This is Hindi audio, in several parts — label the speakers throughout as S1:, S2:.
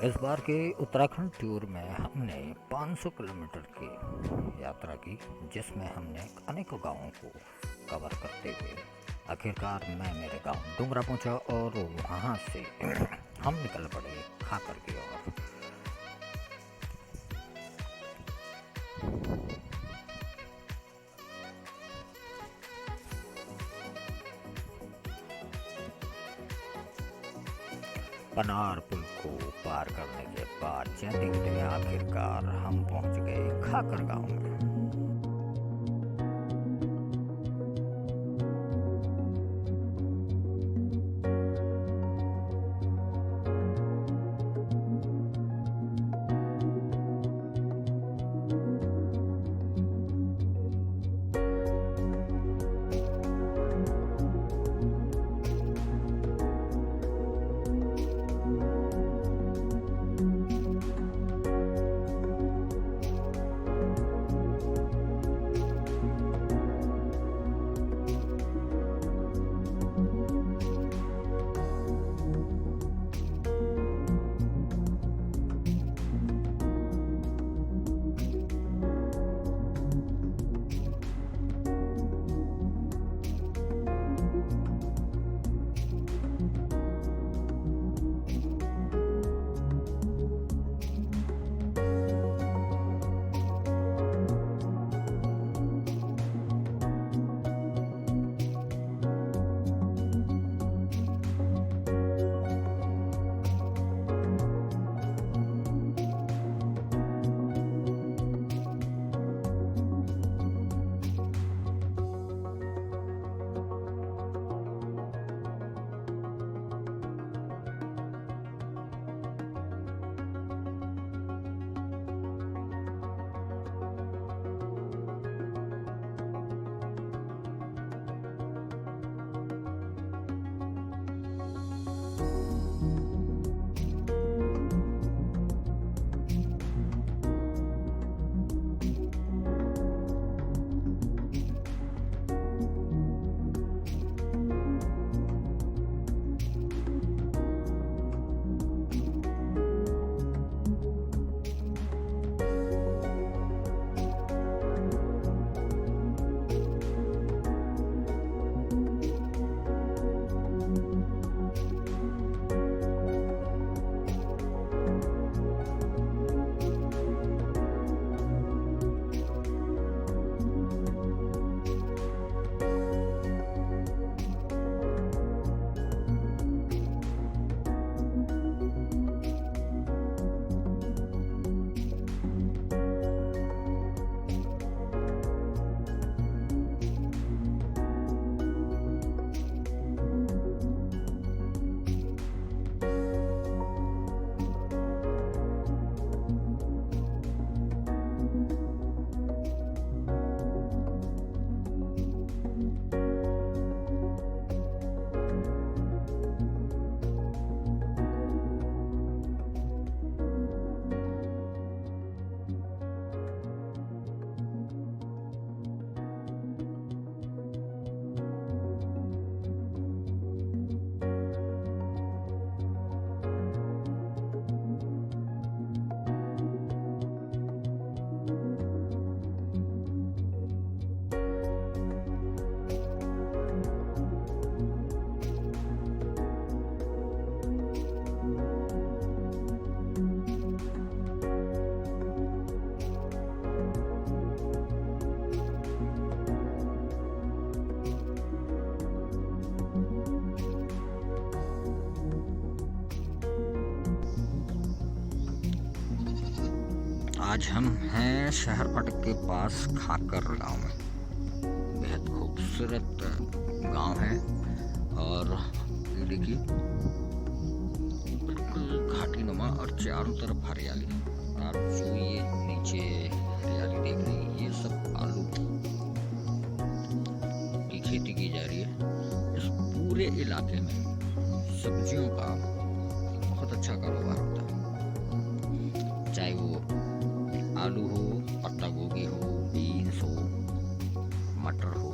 S1: इस बार के उत्तराखंड टूर में हमने 500 किलोमीटर की यात्रा की, जिसमें हमने अनेकों गांवों को कवर करते हुए आखिरकार मैं मेरे गांव डुमरा पहुंचा और वहां से हम निकल पड़े खाकर की ओर। पनार पुल को पार करने के बाद जैसे ही आखिरकार हम पहुंच गए खाकर गांव में। आज हम हैं शहर फाटक के पास खाकर गांव में। बेहद खूबसूरत गांव है और ये देखिए बिल्कुल घाटी नुमा और चारों तरफ हरियाली। आप जो ये नीचे हरियाली देख रही है, ये सब आलू की खेती की जा रही है। इस पूरे इलाके में सब्जियों का बहुत अच्छा कारोबार होता है, चाहे वो आलू हो, पत्ता गोभी हो, बीन्स हो, मटर हो।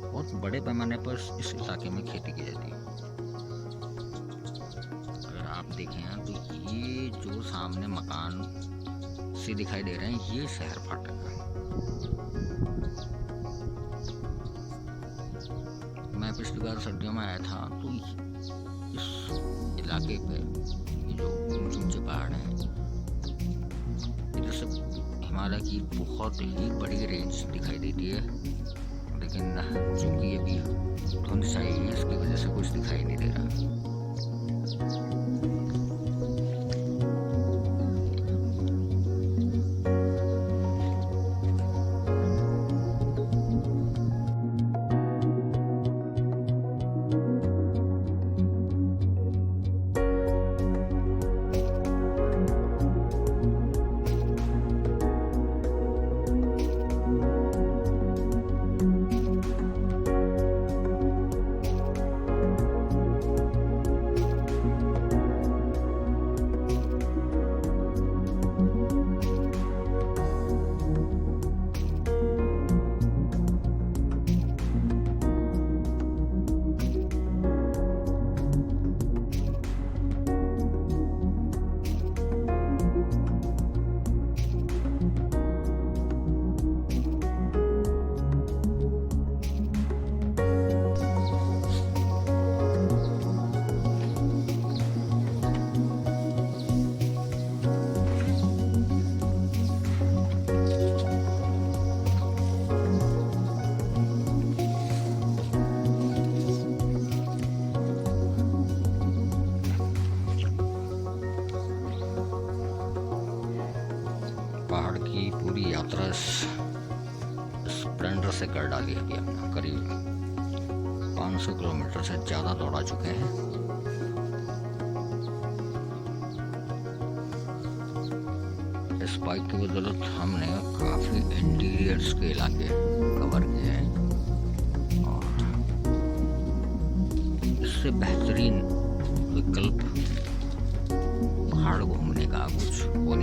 S1: बहुत बड़े पैमाने पर इस इलाके में खेती की जाती है। अगर आप देखें तो ये जो सामने मकान से दिखाई दे रहे हैं, ये शहर फाटक है। मैं पिछली बार सर्दियों में आया था, तो इस इलाके पे ये जो ऊंचे ऊंचे पहाड़ हैं, इधर से हिमालय की बहुत ही बड़ी रेंज दिखाई देती है, लेकिन चूंकि अभी धुंध छाई है, इसकी वजह से कुछ दिखाई नहीं दे रहा। पहाड़ की पूरी यात्रा स्प्लेंडर से कर डाली है। अभी हम करीब 500 किलोमीटर से ज़्यादा दौड़ा चुके हैं। इस बाइक की बदौलत हमने काफ़ी इंटीरियर्स के इलाके कवर किए हैं, और इससे बेहतरीन विकल्प पहाड़ घूमने का कुछ हो